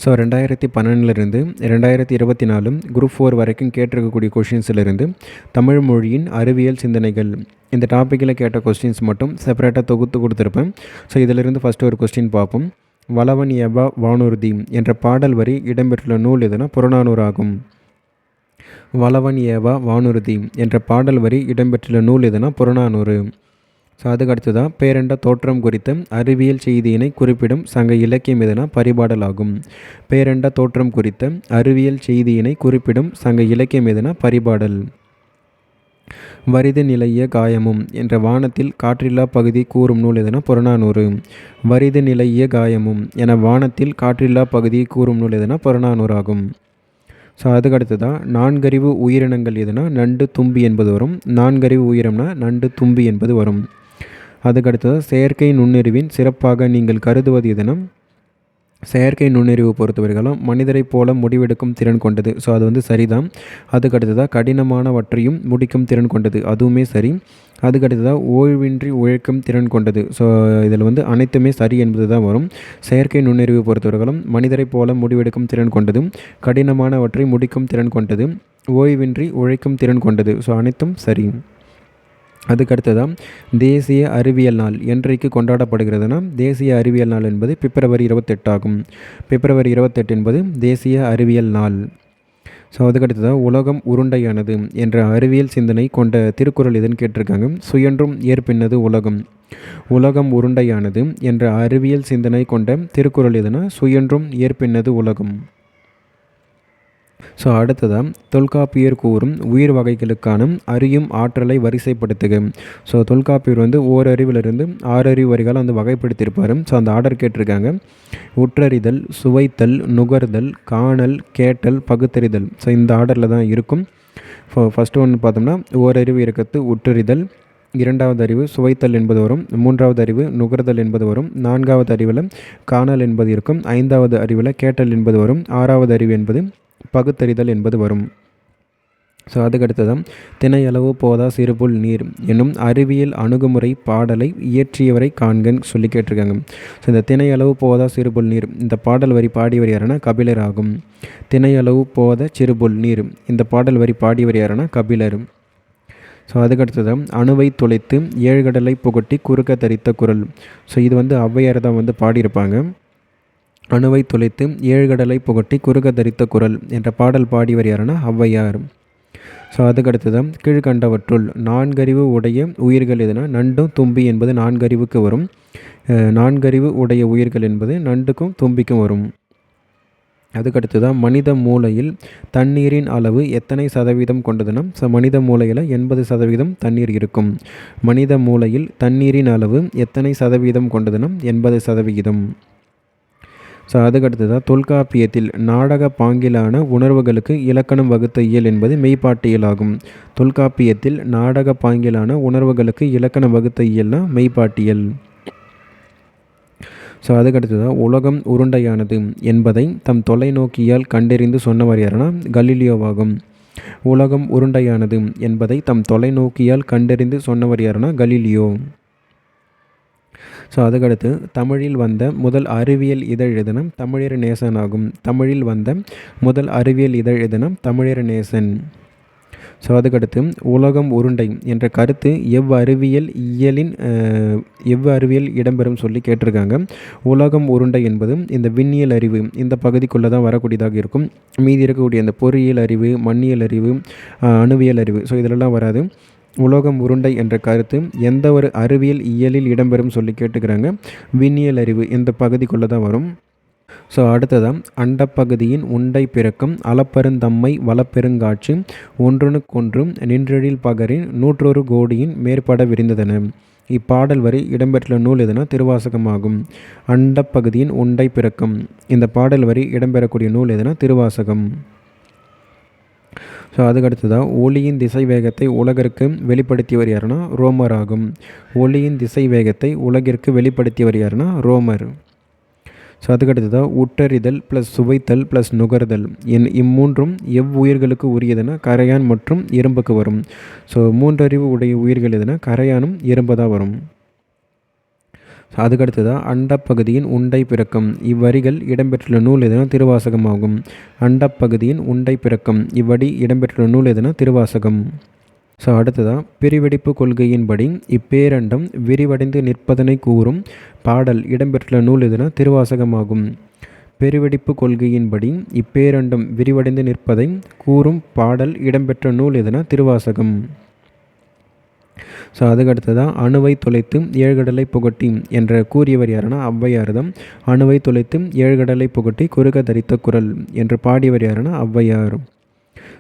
So 2012லேருந்து 2024 group 4 வரைக்கும் கேட்டிருக்கக்கூடிய கொஷின்ஸிலிருந்து தமிழ் மொழியின் அறிவியல் சிந்தனைகள் இந்த டாப்பிக்கில் கேட்ட கொஸ்டின்ஸ் மட்டும் செப்பரேட்டாக தொகுத்து கொடுத்துருப்பேன். ஸோ இதிலிருந்து ஃபஸ்ட்டு ஒரு கொஸ்டின் பார்ப்போம். வளவன் எவா வானூர்தி என்ற பாடல் வரி இடம்பெற்றுள்ள நூல் எதுனா புறநானூறு ஆகும். வளவன் ஏவா வானூர்தி என்ற பாடல் வரி இடம்பெற்றுள்ள நூல் எதுனா புறநானூறு. ஸோ அதுக்கு அடுத்ததாக பேரண்ட தோற்றம் குறித்த அறிவியல் செய்தியினை குறிப்பிடும் சங்க இலக்கியம் எதுனா பரிபாடல் ஆகும். பேரண்ட தோற்றம் குறித்த அறிவியல் செய்தியினை குறிப்பிடும் சங்க இலக்கியம் எதுனா பரிபாடல். வரிது நிலைய காயமும் என்ற வானத்தில் காற்றில்லா பகுதி கூறும் நூல் எதுனா புறநானூறு. வரிது நிலைய காயமும் என வானத்தில் காற்றில்லா பகுதியை கூறும் நூல் எதுனா புறநானூறு ஆகும். ஸோ அதுக்கு அடுத்ததாக நான்கறிவு உயிரினங்கள் எதுனா நண்டு தும்பி என்பது வரும். நான்கறிவு உயிரினம்னா நண்டு தும்பி என்பது வரும். அதுக்கடுத்தது செயற்கை நுண்ணறிவின் சிறப்பாக நீங்கள் கருதுவது எதுனா செயற்கை நுண்ணறிவு பொறுத்தவரைகளும் மனிதரை போல முடிவெடுக்கும் திறன் கொண்டது. ஸோ அது சரிதான். அதுக்கடுத்ததாக கடினமானவற்றையும் முடிக்கும் திறன் கொண்டது, அதுவுமே சரி. அதுக்கடுத்ததாக ஓய்வின்றி உழைக்கும் திறன் கொண்டது. ஸோ இதில் அனைத்துமே சரி என்பது தான் வரும். செயற்கை நுண்ணறிவு பொறுத்தவரைகளும் மனிதரை போல முடிவெடுக்கும் திறன் கொண்டது, கடினமானவற்றை முடிக்கும் திறன் கொண்டது, ஓய்வின்றி உழைக்கும் திறன் கொண்டது. ஸோ அனைத்தும் சரி. அதுக்கடுத்ததான் தேசிய அறிவியல் நாள் என்றைக்கு கொண்டாடப்படுகிறதுனா தேசிய அறிவியல் நாள் என்பது பிப்ரவரி 28 ஆகும். பிப்ரவரி 28 என்பது தேசிய அறிவியல் நாள். ஸோ அதுக்கடுத்ததாக உலகம் உருண்டையானது என்ற அறிவியல் சிந்தனை கொண்ட திருக்குறள் எதுன்னு கேட்டிருக்காங்க. சுயன்றும் ஏற்பின்னது உலகம். உலகம் உருண்டையானது என்ற அறிவியல் சிந்தனை கொண்ட திருக்குறள் எதுனா சுயன்றும் ஏற்பின்னது உலகம். ஸோ அடுத்ததாக தொல்காப்பியர் கூறும் உயிர் வகைகளுக்கான அறியும் ஆற்றலை வரிசைப்படுத்துக. ஸோ தொல்காப்பியர் ஓரறிவிலிருந்து 6 அறிவு வரைகள் வகைப்படுத்தியிருப்பார். ஸோ அந்த ஆர்டர் கேட்டிருக்காங்க. உற்றறிதல், சுவைத்தல், நுகர்தல், காணல், கேட்டல், பகுத்தறிதல். ஸோ இந்த ஆர்டரில் தான் இருக்கும். ஃபஸ்ட்டு ஒன்று பார்த்தோம்னா ஓரறிவு இருக்கிறது உற்றறிதல், இரண்டாவது அறிவு சுவைத்தல் என்பது வரும், மூன்றாவது அறிவு நுகர்தல் என்பது வரும், நான்காவது அறிவில் காணல் என்பது இருக்கும், ஐந்தாவது அறிவில் கேட்டல் என்பது வரும், ஆறாவது அறிவு என்பது பகுத்தறிதல் என்பது வரும். ஸோ அதுக்கடுத்ததான் திணையளவு போதா சிறுபுல் நீர் என்னும் அறிவியல் அணுகுமுறை பாடலை இயற்றியவரை காண்கன்னு சொல்லி கேட்டிருக்காங்க. ஸோ இந்த திணையளவு போதா சிறுபுல் நீர் இந்த பாடல் வரி பாடியவர் யாருன்னா கபிலர் ஆகும். திணையளவு போத சிறுபுல் நீர் இந்த பாடல் வரி பாடியவர் யாருன்னா கபிலர். ஸோ அதுக்கடுத்ததான் அணுவை துளைத்து ஏழ்கடலை புகட்டி குறுக்க தரித்த குரல். ஸோ இது ஔவையார் தான் பாடியிருப்பாங்க. அணுவை துளைத்து ஏழ்கடலை புகட்டி குறுக தரித்த குரல் என்ற பாடல் பாடியவர் யாருன்னா ஔவையார். ஸோ அதுக்கடுத்ததான் கீழ்கண்டவற்றுள் நான்கறிவு உடைய உயிர்கள் எதுனா நண்டும் தும்பி என்பது நான்கறிவுக்கு வரும். நான்கறிவு உடைய உயிர்கள் என்பது நண்டுக்கும் தும்பிக்கும் வரும். அதுக்கடுத்ததான் மனித மூளையில் தண்ணீரின் அளவு எத்தனை சதவீதம் கொண்டதுன்னா மனித மூளையில் 80% தண்ணீர் இருக்கும். மனித மூளையில் தண்ணீரின் அளவு எத்தனை சதவீதம் கொண்டதுன்னா 80%. ஸோ அதுக்கடுத்ததாக தொல்காப்பியத்தில் நாடக பாங்கிலான உணர்வுகளுக்கு இலக்கணம் வகுத்த இயல் என்பது மெய்ப்பாட்டியல் ஆகும். தொல்காப்பியத்தில் நாடக பாங்கிலான உணர்வுகளுக்கு இலக்கணம் வகுத்த இயல்னா மெய்ப்பாட்டியல். ஸோ அதுக்கடுத்ததாக உலகம் உருண்டையானது என்பதை தம் தொலைநோக்கியால் கண்டறிந்து சொன்னவர் யாருன்னா கலீலியோவாகும். உலகம் உருண்டையானது என்பதை தம் தொலைநோக்கியால் கண்டறிந்து சொன்னவர் யாருன்னா கலீலியோ. ஸோ அதுக்கடுத்து தமிழில் வந்த முதல் அறிவியல் இதழ் எதுனா தமிழர் நேசன் ஆகும். தமிழில் வந்த முதல் அறிவியல் இதழ் எதுனா தமிழர் நேசன். ஸோ அதுக்கடுத்து உலகம் உருண்டை என்ற கருத்து எவ்வறிவியல் இடம்பெறும் சொல்லி கேட்டிருக்காங்க. உலகம் உருண்டை என்பது இந்த விண்ணியல் அறிவு இந்த பகுதிக்குள்ளே தான் வரக்கூடியதாக இருக்கும். மீதி இருக்கக்கூடிய இந்த பொறியியல் அறிவு, மண்ணியல் அறிவு, அணுவியல் அறிவு ஸோ இதிலெல்லாம் வராது. உலகம் உருண்டை என்ற கருத்து எந்த ஒரு அறிவியல் இயலில் இடம்பெறும் சொல்லி கேட்டுக்கிறாங்க. விண்ணியல் அறிவு இந்த பகுதிக்குள்ளே தான் வரும். ஸோ அடுத்ததான் அண்டப்பகுதியின் உண்டை பிறக்கும் அளப்பெருந்தம்மை வளப்பெருங்காட்சி ஒன்றுனுக்கொன்றும் நின்றெழில் பகரின் 101 கோடியின் மேற்பட விரிந்ததன. இப்பாடல் வரி இடம்பெற்றுள்ள நூல் எதுனா திருவாசகமாகும். அண்டப்பகுதியின் உண்டை பிறக்கும் இந்த பாடல் வரி இடம்பெறக்கூடிய நூல் எதுனா திருவாசகம். ஸோ அதுக்கடுத்ததாக ஒளியின் திசை வேகத்தை உலகிற்கு வெளிப்படுத்தியவர் யாருன்னா ரோமர் ஆகும். ஒளியின் திசை வேகத்தை உலகிற்கு வெளிப்படுத்தியவர் யாருன்னா ரோமர். ஸோ அதுக்கடுத்ததாக உற்றறிதல் ப்ளஸ் சுவைத்தல் ப்ளஸ் நுகர்தல் இம்மூன்றும் எவ்வுயிர்களுக்கு உரியதுன்னா கரையான் மற்றும் எறும்புக்கு வரும். ஸோ மூன்றறிவு உடைய உயிர்கள் எதுனா கரையானும் எறும்பு தான் வரும். அதுக்கடுத்ததாக அண்டப்பகுதியின் உண்டை பிறக்கம் இவ்வரிகள் இடம்பெற்றுள்ள நூல் எதுனா திருவாசகமாகும். அண்டப்பகுதியின் உண்டை பிறக்கம் இவ்வடி இடம்பெற்றுள்ள நூல் எதுனா திருவாசகம். ஸோ அடுத்ததாக பிரிவெடிப்பு கொள்கையின்படி இப்பேரண்டம் விரிவடைந்து நிற்பதனை கூறும் பாடல் இடம்பெற்றுள்ள நூல் எதுனா திருவாசகமாகும். பெருவெடிப்பு கொள்கையின்படி இப்பேரண்டம் விரிவடைந்து நிற்பதை கூறும் பாடல் இடம்பெற்ற நூல் எதுனா திருவாசகம். ஸோ அதுக்கடுத்ததாக அணுவை தொலைத்து ஏழ்கடலை புகட்டி என்ற கூறியவர் யாருன்னா ஔவையார் தான். அணுவை தொலைத்து ஏழ்கடலை புகட்டி குறுக தரித்த குரல் என்று பாடியவர் யாருன்னா ஔவையார்.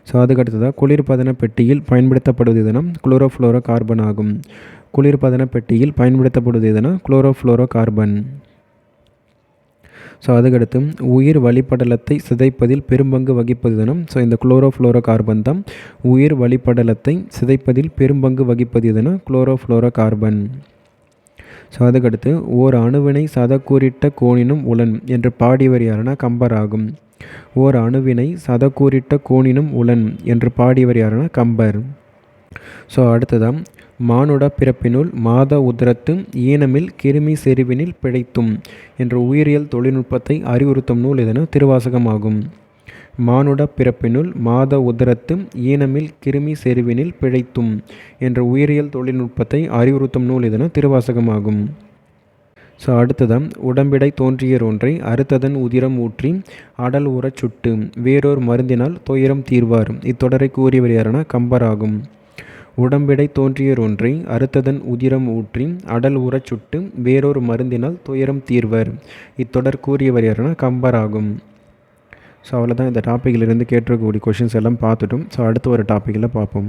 ஸோ அதுக்கடுத்ததாக குளிர்பதன பெட்டியில் பயன்படுத்தப்படுவது எதுனா குளோரோஃப்ளோரோ கார்பன் ஆகும். குளிர்பதன பெட்டியில் பயன்படுத்தப்படுவது எதுனா குளோரோஃப்ளோரோ கார்பன். ஸோ அதுக்கடுத்து உயிர் வளிப்படலத்தை சிதைப்பதில் பெரும்பங்கு வகிப்பது எதுனா ஸோ இந்த குளோரோஃப்ளோரோ கார்பன் தான். உயிர் வளிப்படலத்தை சிதைப்பதில் பெரும்பங்கு வகிப்பது எதுனா குளோரோஃப்ளோரோ கார்பன். ஸோ அதுக்கடுத்து ஓர் அணுவினை சதக்கூறிட்ட கோணினும் உலன் என்று பாடியவர் யாருன்னா கம்பர் ஆகும். ஓர் அணுவினை சதக்கூறிட்ட கோணினும் உலன் என்று பாடியவர் யாருன்னா கம்பர். ஸோ அடுத்ததான் மானுட பிறப்பினுள் மாத உதரத்து ஈனமில் கிருமி செறிவினில் பிழைத்தும் என்ற உயிரியல் தொழில்நுட்பத்தை அறிவுறுத்தும் நூல் எதுனா திருவாசகமாகும். மானுட பிறப்பினுள் மாத உதரத்து ஈனமில் கிருமி செறிவினில் பிழைத்தும் என்ற உயிரியல் தொழில்நுட்பத்தை அறிவுறுத்தும் நூல் எதுனா திருவாசகமாகும். ஸோ அடுத்ததான் உடம்பிடை தோன்றியர் ஒன்றை அறுத்ததன் உதிரம் ஊற்றி அடல் உறச் சுட்டு வேறொரு மருந்தினால் துயரம் தீர்வார் இத்தொடரை கூறியவர் யாருன்னா கம்பர் ஆகும். உடம்பிடை தோன்றியர் ஒன்றை அறுத்ததன் உதிரம் ஊற்றி அடல் உறச் சுட்டு வேறொரு மருந்தினால் துயரம் தீர்வர் இத்தொடர் கூறியவர் யாருன்னா கம்பர் ஆகும். ஸோ அவ்வளோதான் இந்த டாப்பிக்கிலிருந்து கேட்டிருக்கக்கூடிய கொஷின்ஸ் எல்லாம் பார்த்துட்டோம். ஸோ அடுத்து ஒரு டாப்பிக்கில் பார்ப்போம்.